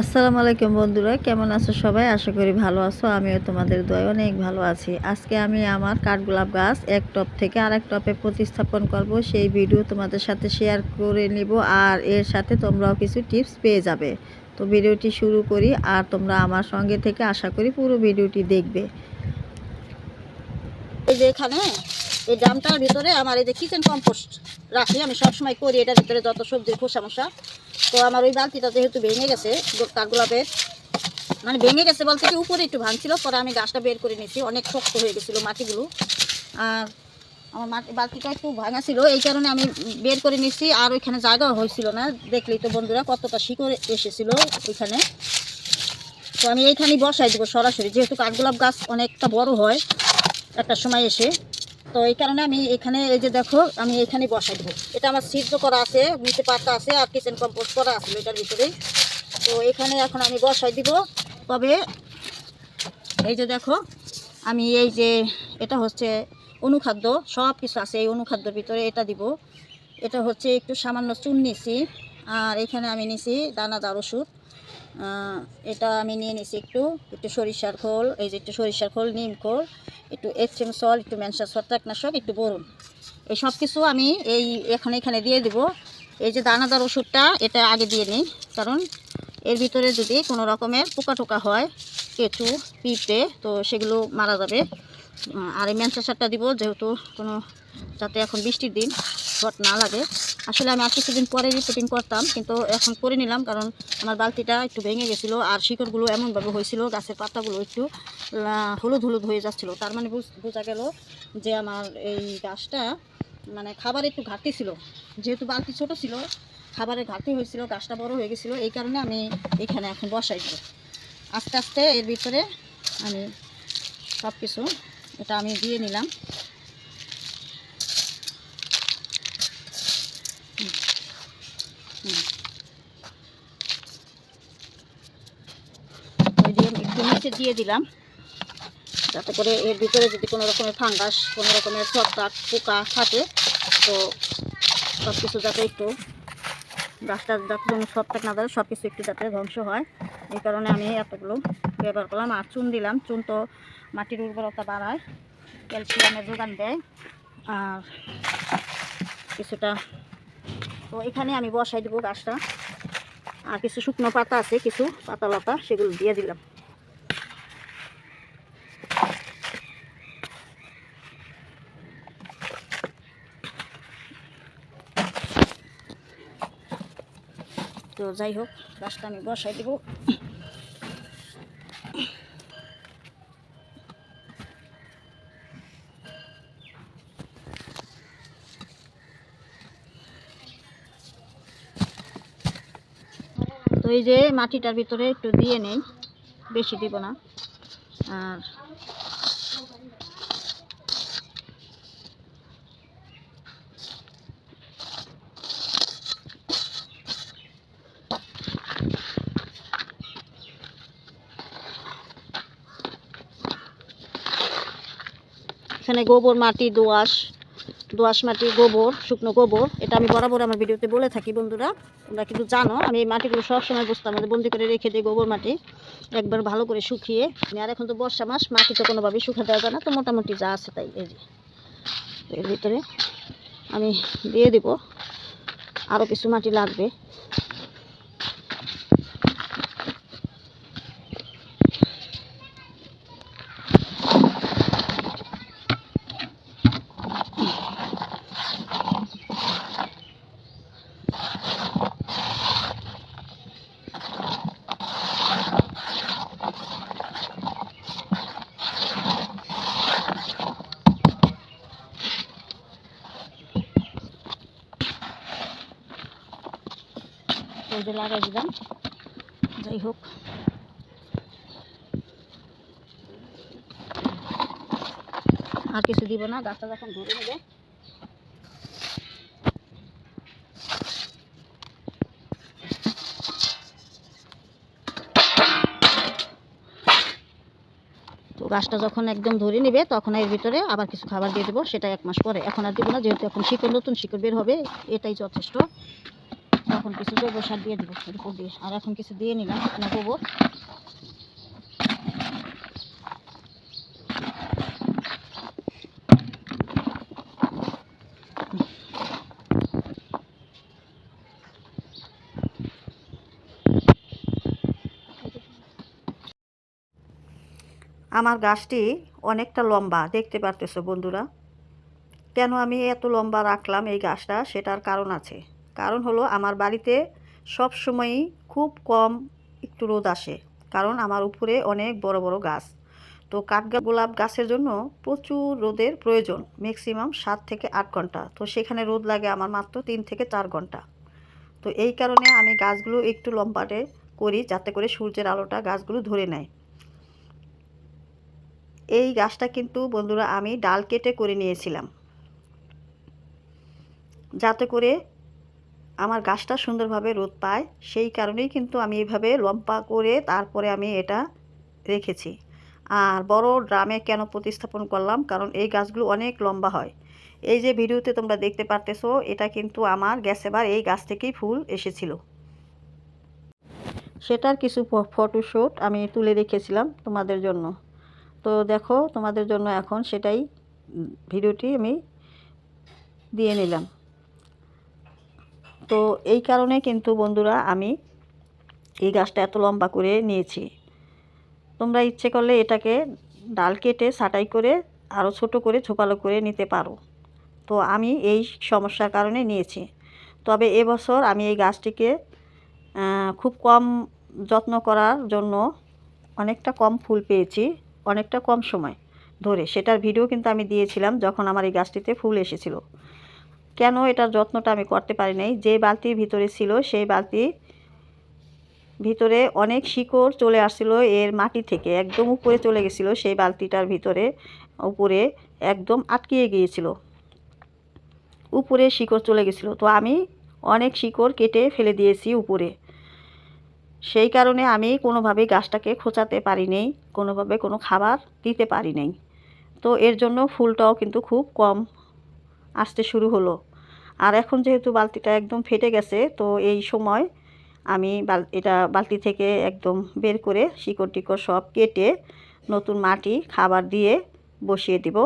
আসসালামু আলাইকুম বন্ধুরা, কেমন আছো সবাই? আশা করি ভালো আছো। আমিও তোমাদের দয়ায় অনেক ভালো আছি। আজকে আমি আমার কাঠগোলাপ গাছ এক টব থেকে আরেক টবে প্রতিস্থাপন করব, সেই ভিডিও তোমাদের সাথে শেয়ার করে নিব। আর এর সাথে তোমরাও কিছু টিপস পেয়ে যাবে। তো ভিডিওটি শুরু করি, আর তোমরা আমার সঙ্গে থেকে আশা করি পুরো ভিডিওটি দেখবে। এই যে এখানে এই ড্রামটার ভিতরে আমার এই যে কিচেন কম্পোস্ট রাখি, আমি সবসময় করি এটার ভিতরে যত সবজির খোসা মশা। তো আমার ওই বালতিটা যেহেতু ভেঙে গেছে, কাঠগোলাপের মানে ভেঙে গেছে বলতে কি উপরে একটু ভাঙছিল, পরে আমি গাছটা বের করে নিয়েছি, অনেক শক্ত হয়ে গেছিলো মাটিগুলো। আর আমার বালতিটা একটু ভাঙা ছিল, এই কারণে আমি বের করে নিয়েছি। আর ওইখানে জায়গা হয়েছিল না, দেখলেই তো বন্ধুরা কতটা শিকড় এসেছিলো ওইখানে। তো আমি এইখানেই বসাই দেবো সরাসরি, যেহেতু কাঠগোলাপ গাছ অনেকটা বড় হয় একটা সময় এসে। তো এই কারণে আমি এখানে এই যে দেখো আমি এখানে বসাই দেবো। এটা আমার সিদ্ধ করা আছে, নিচে পাতা আছে, আর কিচেন কম্পোস্ট করা আছে এটার ভিতরেই। তো এখানে এখন আমি বসাই দিব। তবে এই যে দেখো আমি এই যে এটা হচ্ছে অনুখাদ্য, সব কিছু আছে এই অনুখাদ্যর ভিতরে, এটা দিব। এটা হচ্ছে একটু সামান্য চুন নিছি, আর এখানে আমি নিছি দানাদার ওষুধ। এটা আমি নিয়ে নিছি একটু একটু সরিষার খোল, এই যে একটু সরিষার খোল, নিম খোল, একটু এচএম সল, একটু ম্যানসা ছত্রাকনাশক, একটু বোরন। এই সব কিছু আমি এখানে দিয়ে দেব। এই যে দানাদার ওষুধটা এটা আগে দিয়ে নিই, কারণ এর ভিতরে যদি কোনো রকমের পোকা টোকা হয়, কেঁচু পিঁপড়ে, তো সেগুলো মারা যাবে। আর এই ম্যানসা সারটা দিব, যেহেতু কোনো যাতে এখন বৃষ্টির দিন শর্ট না লাগে। আসলে আমি আর কিছুদিন পরে রিপোর্টিং করতাম, কিন্তু এখন করে নিলাম, কারণ আমার বালতিটা একটু ভেঙে গেছিলো, আর শিকড়গুলো এমনভাবে হয়েছিল, গাছের পাতাগুলো একটু হলুদ হলুদ হয়ে যাচ্ছিলো। তার মানে বোঝা গেল যে আমার এই গাছটা মানে খাবার একটু ঘাটতি ছিল, যেহেতু বালতি ছোট ছিল, খাবারের ঘাটতি হয়েছিল, গাছটা বড় হয়ে গেছিলো। এই কারণে আমি এখানে এখন বসাই দেবো আস্তে আস্তে। এর ভিতরে আমি সব কিছু এটা আমি দিয়ে নিলাম। ওই দিয়ে একটু নিচে দিয়ে দিলাম, যাতে করে এর ভিতরে যদি কোনো রকমের ফাঙ্গাস, কোনো রকমের ছত্রাক পোকা থাকে, তো সব কিছু যাতে একটু গাছটা যাতে কোনো ছত্রাক না দেয়, সব কিছু একটু যাতে ধ্বংস হয়, এই কারণে আমি এতগুলো ব্যবহার করলাম। আর চুন দিলাম, চুন তো মাটির উর্বরতা বাড়ায়, ক্যালসিয়ামের যোগান দেয়। আর কিছুটা তো এখানে আমি বসাই দেবো গাছটা। আর কিছু শুকনো পাতা আছে, কিছু পাতা লতা, সেগুলো দিয়ে দিলাম। তো যাই হোক, গাছটা আমি বসাই দেবো। তো এই যে মাটিটার ভিতরে একটু দিয়ে নেই, বেশি দিব না। আর এখানে গোবর মাটি, দোআঁশ মাটি, গোবর, শুকনো গোবর, এটা আমি বরাবর আমার ভিডিওতে বলে থাকি বন্ধুরা, তোমরা কিন্তু জানো। আমি এই মাটিগুলো সবসময় বস্তার মধ্যে বন্দি করে রেখে দিই, গোবর মাটি একবার ভালো করে শুকিয়ে। আর এখন তো বর্ষা মাস, মাটি তো কোনোভাবেই শুকা দেওয়া যায় না, তো মোটামুটি যা আছে তাই। এই যে এর ভিতরে আমি দিয়ে দিব, আরও কিছু মাটি লাগবে। এই যে লাগাই দিলাম। যাই হোক, আর কিছু দিব না, গাছটা যখন ধরে নেবে। তো গাছটা যখন একদম ধরে নেবে, তখন এর ভিতরে আবার কিছু খাবার দিয়ে দেবো, সেটা 1 মাস পরে। এখন আর দিব না, যেহেতু এখন শিকড়, নতুন শিকড় বের হবে, এটাই যথেষ্ট। এখন কিছু জৈব সার দিয়ে দিব এর উপর দিয়ে, আর এখন কিছু দিয়ে নিলাম না গোবর। আমার গাছটি অনেকটা লম্বা, দেখতে পারতেছো বন্ধুরা। কেন আমি এত লম্বা রাখলাম এই গাছটা, সেটার কারণ আছে। কারণ হলো আমার বাড়িতে সব সময়ই খুব কম একটু রোদ আসে, কারণ আমার উপরে অনেক বড় বড় গাছ। তো কাঠগোলাপ গাছের জন্য প্রচুর রোদের প্রয়োজন, ম্যাক্সিমাম 7 থেকে 8 ঘন্টা। তো সেখানে রোদ লাগে আমার মাত্র 3 থেকে 4 ঘন্টা। তো এই কারণে আমি গাছগুলো একটু লম্বাটে করি, যাতে করে সূর্যের আলোটা গাছগুলো ধরে নেয়। এই গাছটা কিন্তু বন্ধুরা আমি ডাল কেটে করে নিয়েছিলাম, যাতে করে আমার গাছটা সুন্দরভাবে রোদ পায়। সেই কারণেই কিন্তু আমি এইভাবে লম্বা করে তারপরে আমি এটা রেখেছি। আর বড় ড্রামে কেন প্রতিস্থাপন করলাম, কারণ এই গাছগুলো অনেক লম্বা হয়। এই যে ভিডিওতে তোমরা দেখতে পারতেছো, এটা কিন্তু আমার গ্যাসেবার এই গাছ থেকেই ফুল এসেছিল। সেটার কিছু ফটোশ্যুট আমি তুলে রেখেছিলাম তোমাদের জন্য। তো দেখো, তোমাদের জন্য এখন সেটাই ভিডিওটি আমি দিয়ে নিলাম। তো এই কারণে কিন্তু বন্ধুরা আমি এই গাছটা এত লম্বা করে নিয়েছি। তোমরা ইচ্ছে করলে এটাকে ডাল কেটে ছাঁটাই করে আরও ছোট করে ঝোপালো করে নিতে পারো। তো আমি এই সমস্যার কারণে নিয়েছি। তবে এবছর আমি এই গাছটিকে খুব কম যত্ন করার জন্য অনেকটা কম ফুল পেয়েছি, অনেকটা কম সময় ধরে। সেটার ভিডিও কিন্তু আমি দিয়েছিলাম যখন আমার এই গাছটিতে ফুল এসেছিল। কেন এটার যত্নটা আমি করতে পারি নাই, যে বালতির ভিতরে ছিল সেই বালতির ভিতরে অনেক শিকড় চলে আসছিল এর মাটি থেকে, একদম উপরে চলে গেছিলো। সেই বালতিটার ভিতরে উপরে একদম আটকিয়ে গিয়েছিল, উপরে শিকড় চলে গেছিলো। তো আমি অনেক শিকড় কেটে ফেলে দিয়েছি উপরে। সেই কারণে আমি কোনোভাবেই গাছটাকে খোঁচাতে পারি নাই, কোনোভাবে কোনো খাবার দিতে পারি নাই। তো এর জন্য ফুলটাও কিন্তু খুব কম আসতে শুরু হলো। আর এখন যেহেতু বালতিটা একদম ফেটে গেছে, তো এই সময় আমি এটা বালতি থেকে একদম বের করে শিকড় টিকড় সব কেটে নতুন মাটি খাবার দিয়ে বসিয়ে দিব।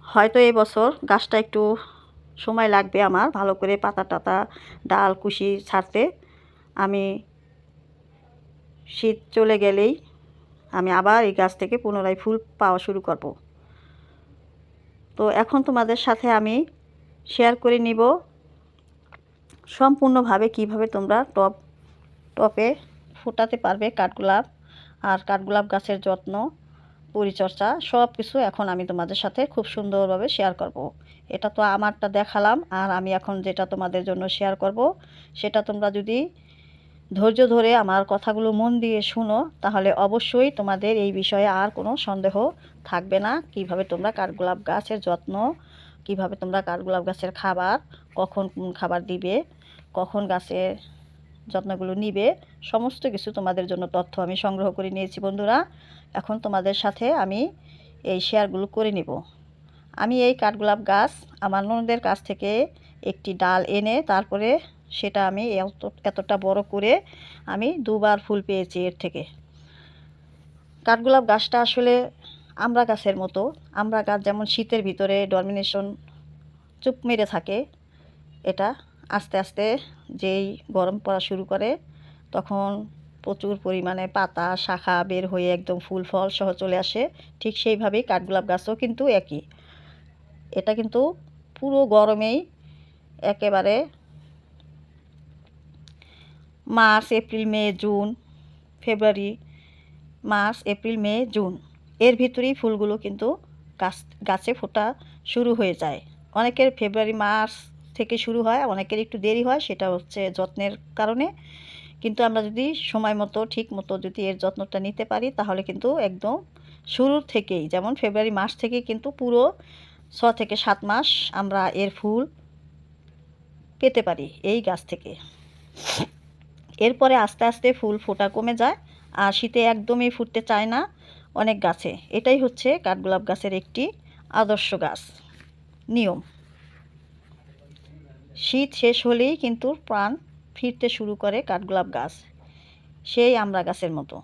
হয়তো এই বছর গাছটা একটু সময় লাগবে আমার ভালো করে পাতা টাতা ডাল কুশি ছাড়তে। আমি শীত চলে গেলেই আমি আবার এই গাছ থেকে পুনরায় ফুল পাওয়া শুরু করব। তো এখন তোমাদের সাথে আমি শেয়ার করে নিব সম্পূর্ণভাবে কিভাবে তোমরা টপে ফোটাতে পারবে কাঠগোলাপ। আর কাঠগোলাপ গাছের যত্ন পরিচর্যা সব কিছু এখন আমি তোমাদের সাথে খুব সুন্দরভাবে শেয়ার করব। এটা তো আমারটা দেখালাম, আর আমি এখন যেটা তোমাদের জন্য শেয়ার করব, সেটা তোমরা যদি ধৈর্য ধরে আমার কথাগুলো মন দিয়ে শুনো, তাহলে অবশ্যই তোমাদের এই বিষয়ে আর কোনো সন্দেহ থাকবে না। কিভাবে তোমরা কাঠগোলাপ গাছের যত্ন, কিভাবে তোমরা কাঠগোলাপ গাছের খাবার, কখন কোন খাবার দিবে, কখন গাছের যত্নগুলো নিবে, সমস্ত কিছু তোমাদের জন্য তথ্য আমি সংগ্রহ করে নিয়েছি বন্ধুরা। এখন তোমাদের সাথে আমি এই শেয়ারগুলো করে নেব। আমি এই কাঠগোলাপ গাছ আমার ননদের কাছ থেকে একটি ডাল এনে তারপরে সেটা আমি এতটা বড় করে আমি দুবার ফুল পেয়েছি এর থেকে। কাঠগোলাপ গাছটা আসলে আমড়া গাছের মতো। আমড়া গাছ যেমন শীতের ভিতরে ডরমিনেশন চুপ মেরে থাকে, এটা আস্তে আস্তে যেই গরম পড়া শুরু করে তখন প্রচুর পরিমাণে পাতা শাখা বের হয়ে একদম ফুল ফল সহ চলে আসে। ঠিক সেইভাবেই কাঠগোলাপ গাছও কিন্তু একই। এটা কিন্তু পুরো গরমেই একেবারে মার্চ এপ্রিল মে জুন ফেব্রুয়ারি, মার্চ এপ্রিল মে জুন এর ভিতরেই ফুলগুলো কিন্তু গাছে ফোটা শুরু হয়ে যায়। অনেকের ফেব্রুয়ারি মার্চ থেকে শুরু হয়, অনেকের একটু দেরি হয়, সেটা হচ্ছে যত্নের কারণে। কিন্তু আমরা যদি সময় মতো ঠিক মতো যদি এর যত্নটা নিতে পারি, তাহলে কিন্তু একদম শুরুর থেকেই, যেমন ফেব্রুয়ারি মাস থেকে কিন্তু পুরো 6 থেকে 7 মাস আমরা এর ফুল পেতে পারি এই গাছ থেকে। এরপরে আস্তে আস্তে ফুল ফোটা কমে যায়, আর শীতে একদমই ফুটতে চায় না অনেক গাছে। এটাই হচ্ছে কাঠগোলাপ গাছের একটি আদর্শ গাছ নিয়ম। শীত শেষ হলেই কিন্তু প্রাণ ফিরতে শুরু করে কাঠগোলাপ গাছ, সেই আমড়া গাছের মতো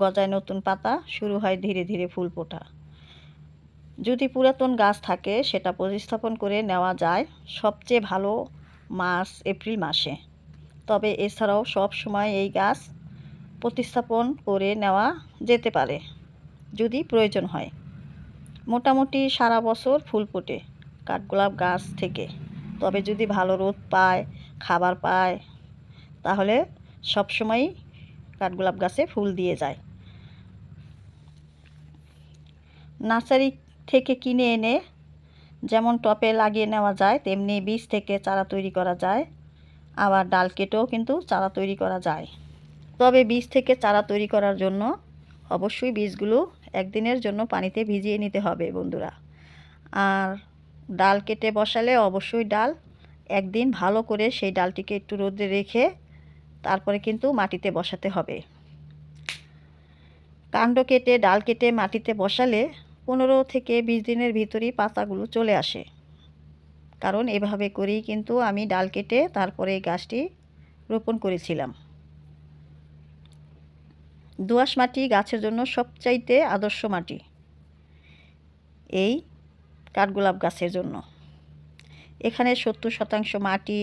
গজায় নতুন পাতা, শুরু হয় ধীরে ধীরে ফুল ফোটা। যদি পুরাতন গাছ থাকে সেটা প্রতিস্থাপন করে নেওয়া যায় সবচেয়ে ভালো মার্চ এপ্রিল মাসে। তবে এছাড়াও সব সময় এই গাছ প্রতিস্থাপন করে নেওয়া যেতে পারে যদি প্রয়োজন হয়। মোটামুটি সারা বছর ফুল ফোটে কাঠগোলাপ গাছ থেকে। তবে যদি ভালো রোদ পায়, খাবার পায়, তাহলে সবসময়ই কাঠগোলাপ গাছে ফুল দিয়ে যায়। নার্সারি থেকে কিনে এনে যেমন টবে লাগিয়ে নেওয়া যায়, তেমনি বীজ থেকে চারা তৈরি করা যায়। আবার ডাল কেটেও কিন্তু চারা তৈরি করা যায়। তবে বীজ থেকে চারা তৈরি করার জন্য অবশ্যই বীজগুলো একদিনের জন্য পানিতে ভিজিয়ে নিতে হবে বন্ধুরা। আর ডাল কেটে বসালে অবশ্যই ডাল একদিন ভালো করে সেই ডালটিকে একটু রোদে রেখে তারপরে কিন্তু মাটিতে বসাতে হবে। কাণ্ড কেটে ডাল কেটে মাটিতে বসালে 15 থেকে 20 দিনের ভিতরেই পাতাগুলো চলে আসে। কারণ এভাবে করেই কিন্তু আমি ডাল কেটে তারপরে এই গাছটি রোপণ করেছিলাম। দোআঁশ মাটি গাছের জন্য সবচাইতে আদর্শ মাটি এই কাঠগোলাপ গাছের জন্য। এখানে 70% মাটি,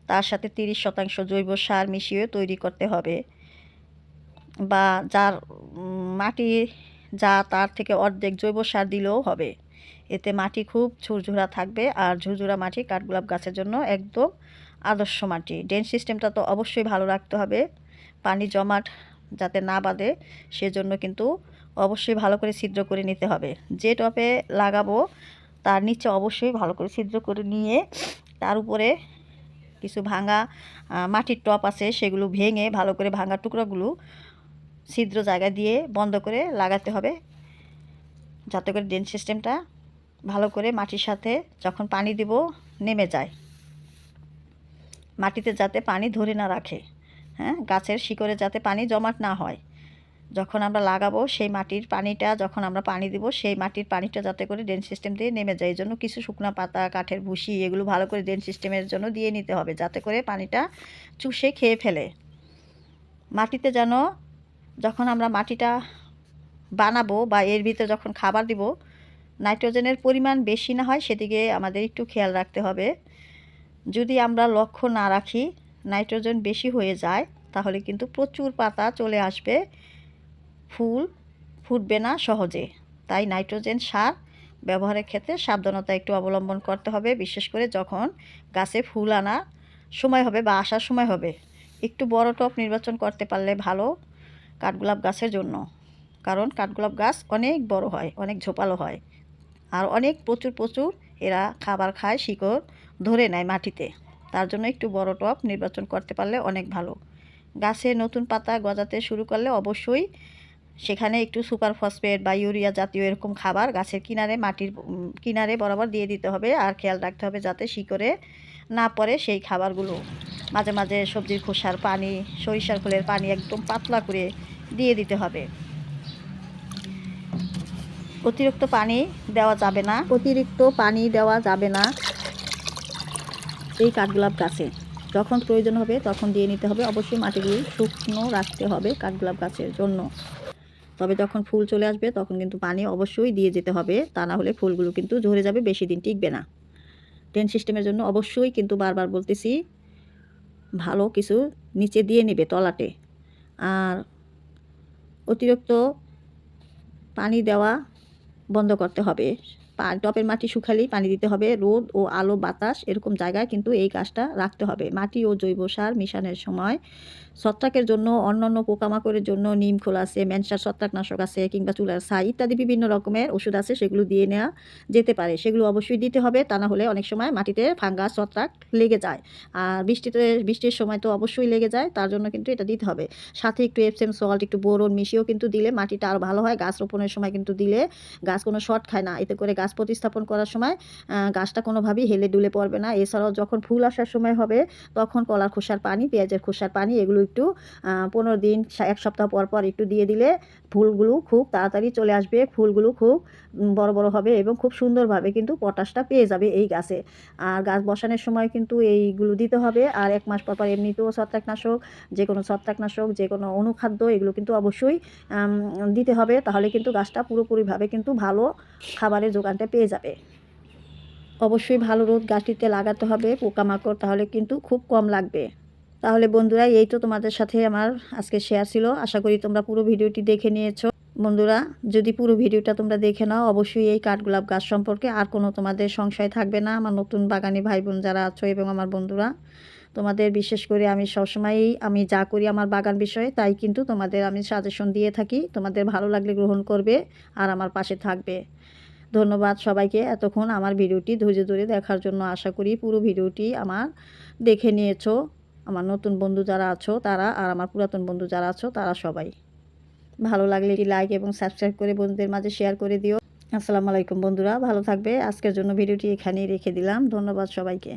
তার সাথে 30% জৈব সার মিশিয়ে তৈরি করতে হবে, বা যার মাটি যা তার থেকে অর্ধেক জৈব সার দিলেও হবে। এতে মাটি খুব ঝুরঝুরা থাকবে, আর ঝুরঝুরা মাটি কাঠগোলাপ গাছের জন্য একদম আদর্শ মাটি। ড্রেন সিস্টেমটা তো অবশ্যই ভালো রাখতে হবে, পানি জমাট যাতে না বাঁধে সেজন্য কিন্তু অবশ্যই ভালো করে ছিদ্র করে নিতে হবে। যে টবে লাগাবো তার নিচে অবশ্যই ভালো করে ছিদ্র করে নিয়ে তার উপরে কিছু ভাঙা মাটির টব আছে সেগুলো ভেঙে ভালো করে ভাঙা টুকরোগুলো ছিদ্র জায়গা দিয়ে বন্ধ করে লাগাতে হবে, যাতে করে ড্রেন সিস্টেমটা ভালো করে মাটির সাথে যখন পানি দিব নেমে যায়, মাটিতে যাতে পানি ধরে না রাখে। হ্যাঁ, গাছের শিকড়ে যাতে পানি জমাট না হয়। যখন আমরা লাগাবো সেই মাটির পানিটা, যখন আমরা পানি দিব সেই মাটির পানিটা যাতে করে ড্রেন সিস্টেম দিয়ে নেমে যায়। এই জন্য কিছু শুকনো পাতা, কাঠের ভুসি এগুলো ভালো করে ড্রেন সিস্টেমের জন্য দিয়ে নিতে হবে, যাতে করে পানিটা চুষে খেয়ে ফেলে। মাটিতে যেন যখন আমরা মাটিটা বানাবো বা এর ভিতরে যখন খাবার দিব নাইট্রোজেনের পরিমাণ বেশি না হয় সেদিকে আমাদের একটু খেয়াল রাখতে হবে। যদি আমরা লক্ষ্য না রাখি, নাইট্রোজেন বেশি হয়ে যায়, তাহলে কিন্তু প্রচুর পাতা চলে আসবে, ফুল ফুটবে না সহজে। তাই নাইট্রোজেন সার ব্যবহারের ক্ষেত্রে সাবধানতা একটু অবলম্বন করতে হবে, বিশেষ করে যখন গাছে ফুল আনার সময় হবে বা আসার সময় হবে। একটু বড় টব নির্বাচন করতে পারলে ভালো কাঠগোলাপ গাছের জন্য, কারণ কাঠগোলাপ গাছ অনেক বড় হয়, অনেক ঝোপালো হয়, আর অনেক প্রচুর এরা খাবার খায়, শিকড় ধরে নেয় মাটিতে। তার জন্য একটু বড় টব নির্বাচন করতে পারলে অনেক ভালো। গাছে নতুন পাতা গজাতে শুরু করলে অবশ্যই সেখানে একটু সুপার ফসফেট বা ইউরিয়া জাতীয় এরকম খাবার গাছের কিনারে, মাটির কিনারে বরাবর দিয়ে দিতে হবে। আর খেয়াল রাখতে হবে যাতে শিকড়ে না পড়ে সেই খাবারগুলো। মাঝে মাঝে সবজির খোসার পানি, সরিষার খোলের পানি একদম পাতলা করে দিয়ে দিতে হবে। অতিরিক্ত পানি দেওয়া যাবে না এই কাঠগোলাপ গাছে। যখন প্রয়োজন হবে তখন দিয়ে নিতে হবে। অবশ্যই মাটিগুলো শুকনো রাখতে হবে কাঠগোলাপ গাছের জন্য। তবে যখন ফুল চলে আসবে তখন কিন্তু পানি অবশ্যই দিয়ে যেতে হবে, তা না হলে ফুলগুলো কিন্তু ঝরে যাবে, বেশি দিন টিকবে না। ড্রেন সিস্টেমের জন্য অবশ্যই কিন্তু বারবার বলতেছি ভালো কিছু নিচে দিয়ে নেবে তলাতে। আর অতিরিক্ত পানি দেওয়া বন্ধ করতে হবে। টবের মাটি শুকালেই পানি দিতে হবে। রোদ ও আলো বাতাস এরকম জায়গায় কিন্তু এই গাছটা রাখতে হবে। মাটি ও জৈব সার মিশানোর সময় ছত্রাকের জন্য, অন্যান্য পোকামাকড়ের জন্য নিম খোল আছে, ম্যানসার ছত্রাকনাশক আছে, কিংবা চুলার ছাই ইত্যাদি বিভিন্ন রকমের ওষুধ আছে, সেগুলো দিয়ে নেওয়া যেতে পারে। সেগুলো অবশ্যই দিতে হবে, তা না হলে অনেক সময় মাটিতে ফাঙ্গাস, ছত্রাক লেগে যায়। আর বৃষ্টির সময় তো অবশ্যই লেগে যায়, তার জন্য কিন্তু এটা দিতে হবে। সাথে একটু এপসম সল্ট, একটু বোরন মিশিয়েও কিন্তু দিলে মাটিটা আরও ভালো হয়। গাছ রোপণের সময় কিন্তু দিলে গাছ কোনো শর্ট খায় না, এতে করে গাছ গাছ প্রতিস্থাপন করার সময় গাছটা কোনোভাবেই হেলে ডুলে পড়বে না। এছাড়াও যখন ফুল আসার সময় হবে তখন কলার খোসার পানি, পেঁয়াজের খোসার পানি এগুলো একটু 15 দিন 1 সপ্তাহ পর পর একটু দিয়ে দিলে ফুলগুলো খুব তাড়াতাড়ি চলে আসবে, ফুলগুলো খুব বড় বড় হবে এবং খুব সুন্দরভাবে কিন্তু পটাশটা পেয়ে যাবে এই গাছে। আর গাছ বসানোর সময় কিন্তু এইগুলো দিতে হবে। আর 1 মাস পর পর এমনিতেও ছত্রাকনাশক, যে কোনো ছত্রাকনাশক, যে কোনো অনুখাদ্য এগুলো কিন্তু অবশ্যই দিতে হবে। তাহলে কিন্তু গাছটা পুরোপুরিভাবে কিন্তু ভালো খাবারের যোগানটা পেয়ে যাবে। অবশ্যই ভালো রোদ গাছটিতে লাগাতে হবে, পোকামাকড় তাহলে কিন্তু খুব কম লাগবে। তাহলে বন্ধুরা, এই তো তোমাদের সাথে আমার আজকে শেয়ার ছিল। আশা করি তোমরা পুরো ভিডিওটি দেখে নিয়েছো। বন্ধুরা, যদি পুরো ভিডিওটা তোমরা দেখে নাও, অবশ্যই এই কাঠগোলাপ গাছ সম্পর্কে আর কোনো তোমাদের সংশয় থাকবে না। আমার নতুন বাগানি ভাই বোন যারা আছো এবং আমার বন্ধুরা, তোমাদের বিশেষ করে আমি সবসময়ই আমি যা করি আমার বাগান বিষয়ে তাই কিন্তু তোমাদের আমি সাজেশন দিয়ে থাকি। তোমাদের ভালো লাগলে গ্রহণ করবে আর আমার পাশে থাকবে। ধন্যবাদ সবাইকে এতক্ষণ আমার ভিডিওটি ধৈর্য ধরে দেখার জন্য। আশা করি পুরো ভিডিওটি আমার দেখে নিয়েছো। আমার নতুন বন্ধু যারা আছো তারা আর আমার পুরাতন বন্ধু যারা আছো তারা সবাই। ভালো লাগলে একটি লাইক এবং সাবস্ক্রাইব করে বন্ধুদের মাঝে শেয়ার করে দিও। আসসালামু আলাইকুম বন্ধুরা, ভালো থাকবে। আজকের জন্য ভিডিওটি এখানেই রেখে দিলাম। ধন্যবাদ সবাইকে।